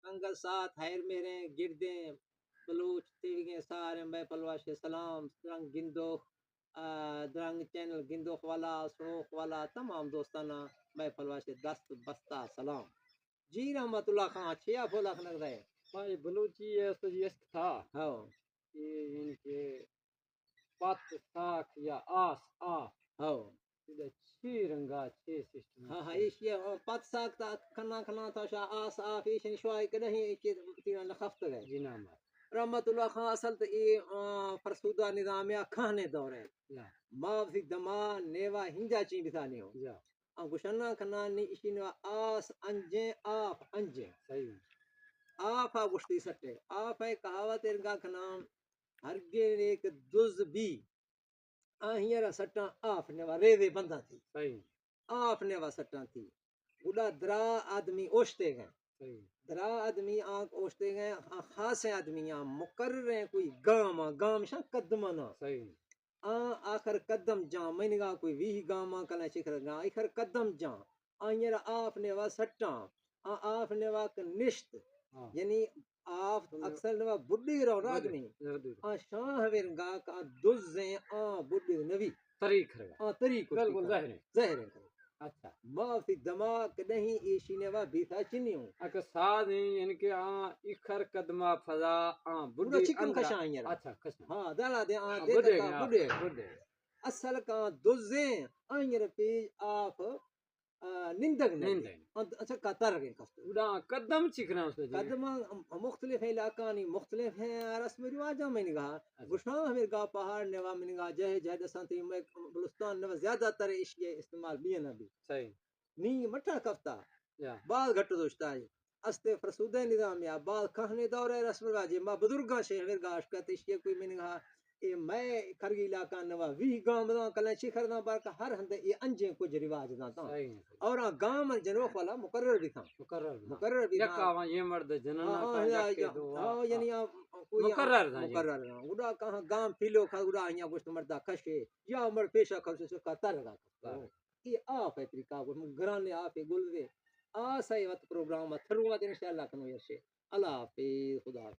انگل ساتھ حیر میرے گردیں بلوچ تیوگیں سارے میں پلواش سلام درنگ گندوخ درنگ چینل گندوخ والا سروخ والا تمام دوستانہ میں پلواش دست بستہ سلام جی رحمت اللہ خان چھیا پھولا خنک رہے بھائی بلوچی ہے تو یہ تھا ہاں کہ ان کے پت ساکھ یا آس ہاں چھ رنگا چھ سسٹم ہاں یہ پت ساک تا کھنا کھنا تھا شاہ آس آف ایشن شوائی کہ نہیں تیرا لخفت گئے جی نام رحمت اللہ خان اصل تو یہ فرسودہ نظام یا کھانے دور ہے ماف سی دما نیوا ہنجا چین بتانے ہو گشنا کھنا نی اشی نوا آس انجیں آف انجیں صحیح آف آ گشتی سٹے آف ہے کہاوت انگا کھنا ہرگین ایک دز بھی آہیرا سٹاں آف نوا ریوے بندہ تھی صحیح آف نوا سٹاں تھی بڑا درا آدمی اوشتے گئے درا آدمی آنکھ اوشتے گئے خاص آدمیاں مقرر ہیں کوئی گام شاں قدمانا آخر قدم جاں میں نگاہ کوئی وی گاما کلا چکر گاں آخر قدم جاں آئیر آف نوا سٹاں آف نوا کنشت یعنی آف اکثر نوا بڑی رو آدمی شاہ ورگا کا دزیں بڑی نوی طریق بالکل ظاہر ہے اچھا معافی دماغ نہیں ایشی نوا بیتا چنی ہوں اگر ساتھ نہیں ان کے اخر قدمہ فضا بڑا چکن کشاں یار اچھا کشاں ہاں دالا دے بڑے اصل کا دزیں آئیر پیج آپ نندگ نہیں اچھا قطر گئے قدم چکنا اس قدم مختلف ہیں علاقانی مختلف ہیں رسم رواجہ میں نگاہ گشاں ہمیں گاہ پہاڑ نوا میں نگاہ جہے جہے دسانتی میں بلستان نوا زیادہ تر اشیاء استعمال بھی نبی صحیح نی مٹھا کفتا بعض گھٹ دوشتا ہے استے فرسودہ نظام یا بعض کہنے دورے رسم رواجی ما بزرگاں سے ہمیں گاہ اشکت اشیاء کوئی میں نگاہ اے میں کرگی علاقہ نوا وی گام دا کلیں چکر دا بارکہ ہر ہندے یہ انجیں کچھ رواج دا تا اور گام جنوخ والا مقرر بھی تھا مقرر بھی تھا یہ مرد جننا کا یکے دو یعنی مقرر دا اڑا کہاں گام پھیلو کھا اڑا ہیاں گوشت مردہ کھشے یا مرد پیشہ کھوشے سکا تر گا یہ آپ ہے طریقہ گرانے آپ گل دے آسائی وقت پروگرام تھروا دے انشاءاللہ کنو یرشے اللہ حافظ خدا